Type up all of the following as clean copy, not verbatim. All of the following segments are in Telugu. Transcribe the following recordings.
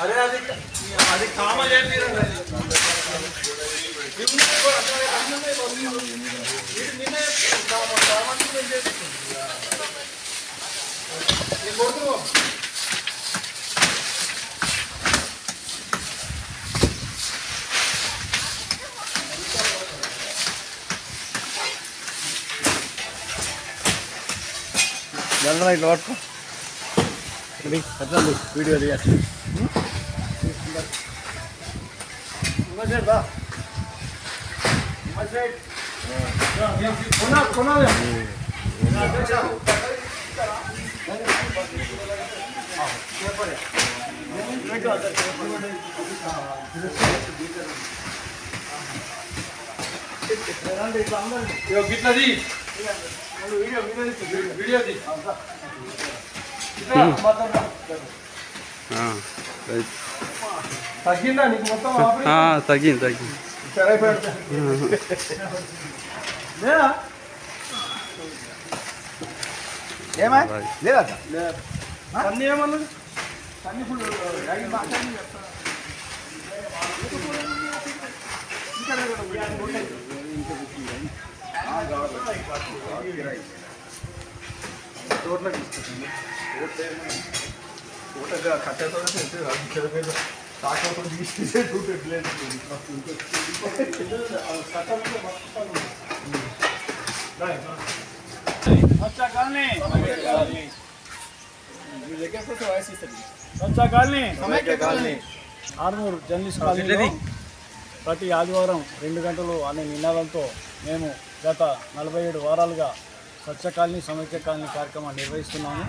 అదే అది అది కామ జనరల్ ఇట్లా పట్టుకో వీడియో తీయాలి గిట్లది వీడియో తగ్గిందా నీకు మొత్తం తగ్గింది సరే లేదా ఏమా లేదా అన్నీ ఏమన్నది అన్ని ఫుల్ తోటలోకి ఇస్తుంది తోటగా కట్టెతో తాకతో తీస్తే ఆర్మూర్ జర్నలిస్ట్ కాలనీలో ప్రతి ఆదివారం 2 గంటలు అనే నినాదంతో మేము గత 47 వారాలుగా స్వచ్ఛ కాలనీ సమైక్య కాలనీ కార్యక్రమాన్ని నిర్వహిస్తున్నాము.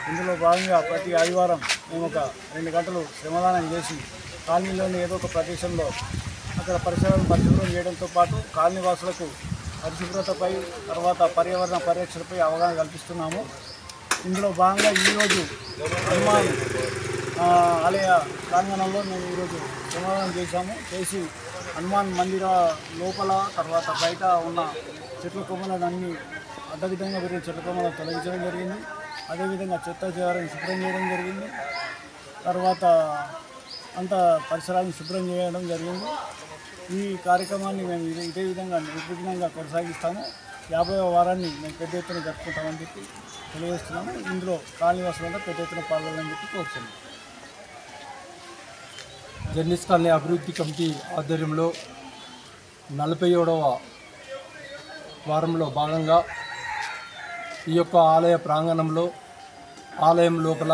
ఇందులో భాగంగా ప్రతి ఆదివారం మేము ఒక 2 గంటలు శ్రమదానం చేసి కాలనీలోని ఏదో ఒక ప్రదేశంలో అక్కడ పరిసరాలను పరిశుభ్రం చేయడంతో పాటు కాలనీ వాసులకు పరిశుభ్రతపై తర్వాత పర్యావరణ పరిరక్షణపై అవగాహన కల్పిస్తున్నాము. ఇందులో భాగంగా ఈరోజు హనుమాన్ ఆలయ ప్రాంగణంలో మేము ఈరోజు శ్రమదానం చేసి హనుమాన్ మందిర లోపల తర్వాత బయట ఉన్న చెట్ల కొమ్మలను అన్ని అడ్డవిధంగా పెరిగిన చెట్ల కొమ్మలను తొలగించడం జరిగింది. అదేవిధంగా చెత్త చేయాలని శుభ్రం చేయడం జరిగింది. తర్వాత అంత పరిసరాలను శుభ్రం చేయడం జరిగింది. ఈ కార్యక్రమాన్ని మేము ఇదే విధంగా నిర్విఘ్నంగా కొనసాగిస్తాము. 50వ వారాన్ని మేము పెద్ద ఎత్తున జరుపుకుంటామని చెప్పి తెలియజేస్తున్నాము. ఇందులో కాలనీవాసులంతా పెద్ద ఎత్తున పాల్గొనాలని చెప్పి కోరుతున్నాము. జర్నలిస్ట్ కాలనీ అభివృద్ధి కమిటీ ఆధ్వర్యంలో 47వ వారంలో భాగంగా ఈ యొక్క ఆలయ ప్రాంగణంలో ఆలయం లోపల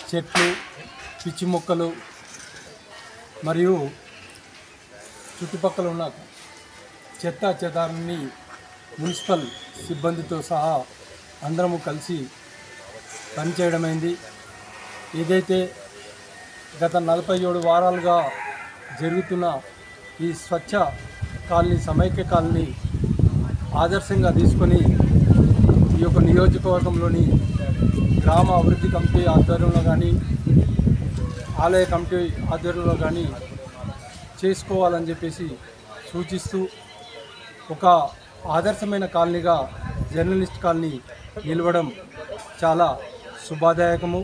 చెట్లు, పిచ్చి మొక్కలు మరియు చుట్టుపక్కల ఉన్న చెదారాన్ని మున్సిపల్ సిబ్బందితో సహా అందరము కలిసి పనిచేయడమైంది. ఏదైతే గత 47 వారాలుగా జరుగుతున్న ఈ స్వచ్ఛ కాలనీ సమైక్య కాలనీ ఆదర్శంగా తీసుకొని ఈ యొక్క నియోజకవర్గంలోని గ్రామ అభివృద్ధి కమిటీ ఆధ్వర్యంలో కానీ ఆలయ కమిటీ ఆధ్వర్యంలో కానీ చేసుకోవాలని చెప్పేసి సూచిస్తూ ఒక ఆదర్శమైన కాలనీగా జర్నలిస్ట్ కాలనీ నిలవడం చాలా శుభదాయకము.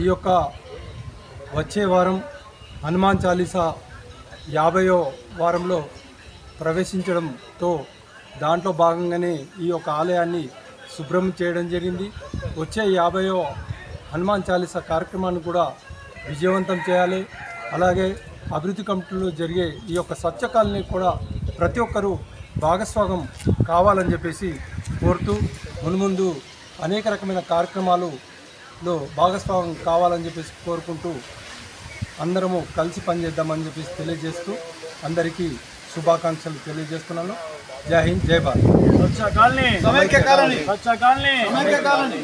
ఈ యొక్క వచ్చే వారం హనుమాన్ చాలీసా 50వ వారంలో ప్రవేశించడంతో దాంట్లో భాగంగానే ఈ యొక్క ఆలయాన్ని శుభ్రం చేయడం జరిగింది. వచ్చే 50వ హనుమాన్ చాలీసా కార్యక్రమాన్ని కూడా విజయవంతం చేయాలి. అలాగే అభివృద్ధి కమిటీలో జరిగే ఈ యొక్క స్వచ్ఛ కాలనీ కూడా ప్రతి ఒక్కరూ భాగస్వామ్యం కావాలని చెప్పేసి కోరుతూ మున్ముందు అనేక రకమైన కార్యక్రమాలలో భాగస్వామ్యం కావాలని చెప్పేసి కోరుకుంటూ అందరము కలిసి పనిచేద్దామని చెప్పేసి తెలియజేస్తూ అందరికీ శుభాకాంక్షలు తెలియజేస్తున్నాను. జై హింద్, జై భారత్. స్వచ్ఛ కాలనీ సమైక్య కాలనీ.